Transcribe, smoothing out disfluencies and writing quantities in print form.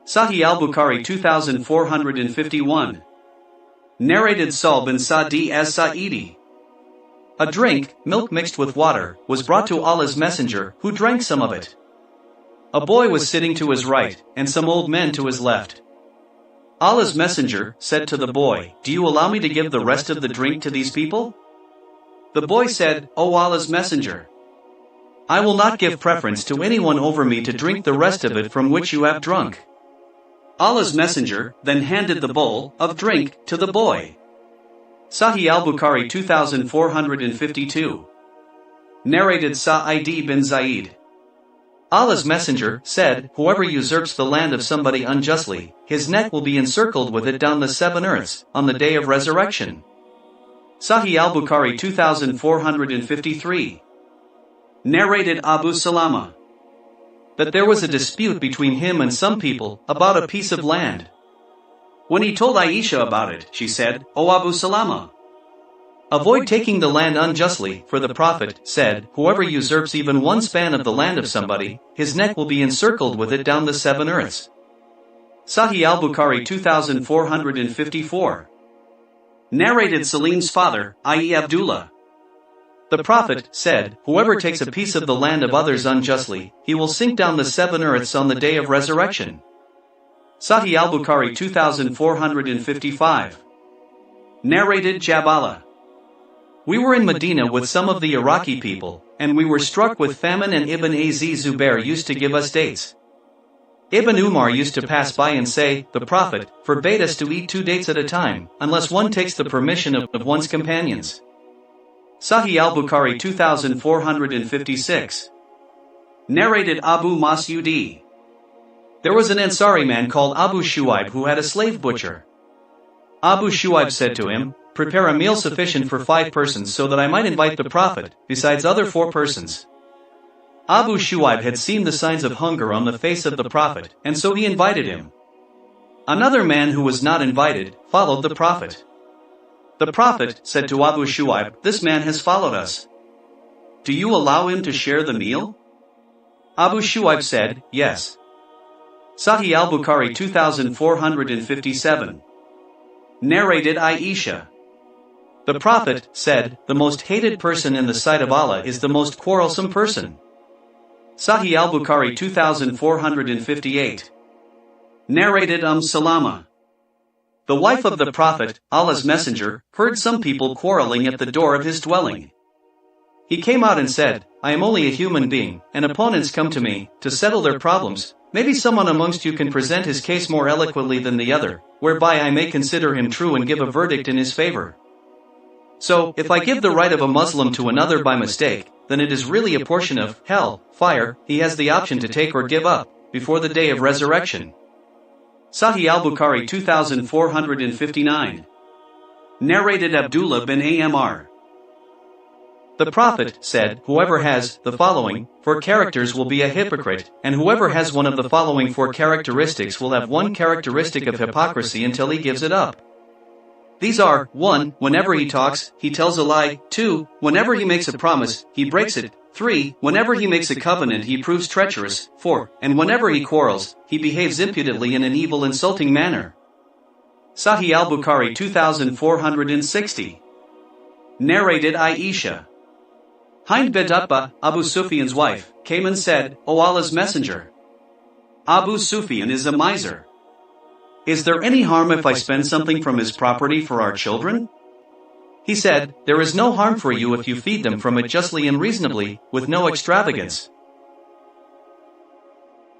Sahih al-Bukhari 2451. Narrated Sahl bin Sa'di as-Sa'idi. A drink, milk mixed with water, was brought to Allah's Messenger, who drank some of it. A boy was sitting to his right, and some old men to his left. Allah's Messenger said to the boy, "Do you allow me to give the rest of the drink to these people?" The boy said, "O Allah's Messenger, I will not give preference to anyone over me to drink the rest of it from which you have drunk." Allah's Messenger then handed the bowl of drink to the boy. Sahih al-Bukhari 2452. Narrated Sa'id bin Zaid. Allah's Messenger said, "Whoever usurps the land of somebody unjustly, his neck will be encircled with it down the 7 earths, on the day of resurrection." Sahih al-Bukhari 2453. Narrated Abu Salama. That there was a dispute between him and some people about a piece of land. When he told Aisha about it, she said, "O Abu Salama, avoid taking the land unjustly, for the Prophet said, whoever usurps even one span of the land of somebody, his neck will be encircled with it down the 7 earths." Sahih al-Bukhari 2454. Narrated Salim's father, i.e. Abdullah. The Prophet said, "Whoever takes a piece of the land of others unjustly, he will sink down the 7 earths on the day of resurrection." Sahih al-Bukhari 2455. Narrated Jabala. We were in Medina with some of the Iraqi people, and we were struck with famine, and Ibn Az Zubair used to give us dates. Ibn Umar used to pass by and say, "The Prophet forbade us to eat 2 dates at a time, unless one takes the permission of one's companions." Sahih al-Bukhari 2456. Narrated Abu Mas'udi. There was an Ansari man called Abu Shuaib who had a slave butcher. Abu Shuaib said to him, "Prepare a meal sufficient for 5 persons so that I might invite the Prophet, besides other 4 persons." Abu Shuaib had seen the signs of hunger on the face of the Prophet, and so he invited him. Another man who was not invited followed the Prophet. The Prophet said to Abu Shuaib, "This man has followed us. Do you allow him to share the meal?" Abu Shuaib said, "Yes." Sahih al-Bukhari 2457. Narrated Aisha. The Prophet said, "The most hated person in the sight of Allah is the most quarrelsome person." Sahih al-Bukhari 2458. Narrated Salama. The wife of the Prophet, Allah's Messenger, heard some people quarreling at the door of his dwelling. He came out and said, "I am only a human being, and opponents come to me to settle their problems. Maybe someone amongst you can present his case more eloquently than the other, whereby I may consider him true and give a verdict in his favor. So, if I give the right of a Muslim to another by mistake, then it is really a portion of hell, fire, he has the option to take or give up, before the day of resurrection." Sahih al-Bukhari 2459. Narrated Abdullah bin Amr. The Prophet said, "Whoever has the following 4 characters will be a hypocrite, and whoever has one of the following 4 characteristics will have one characteristic of hypocrisy until he gives it up. These are, 1. Whenever he talks, he tells a lie. 2. Whenever he makes a promise, he breaks it. 3. Whenever he makes a covenant, he proves treacherous. 4. And whenever he quarrels, he behaves impudently in an evil, insulting manner." Sahih al-Bukhari 2460. Narrated Aisha. Hind bint Utbah, Abu Sufyan's wife, came and said, "O Allah's Messenger, Abu Sufyan is a miser. Is there any harm if I spend something from his property for our children?" He said, "There is no harm for you if you feed them from it justly and reasonably, with no extravagance."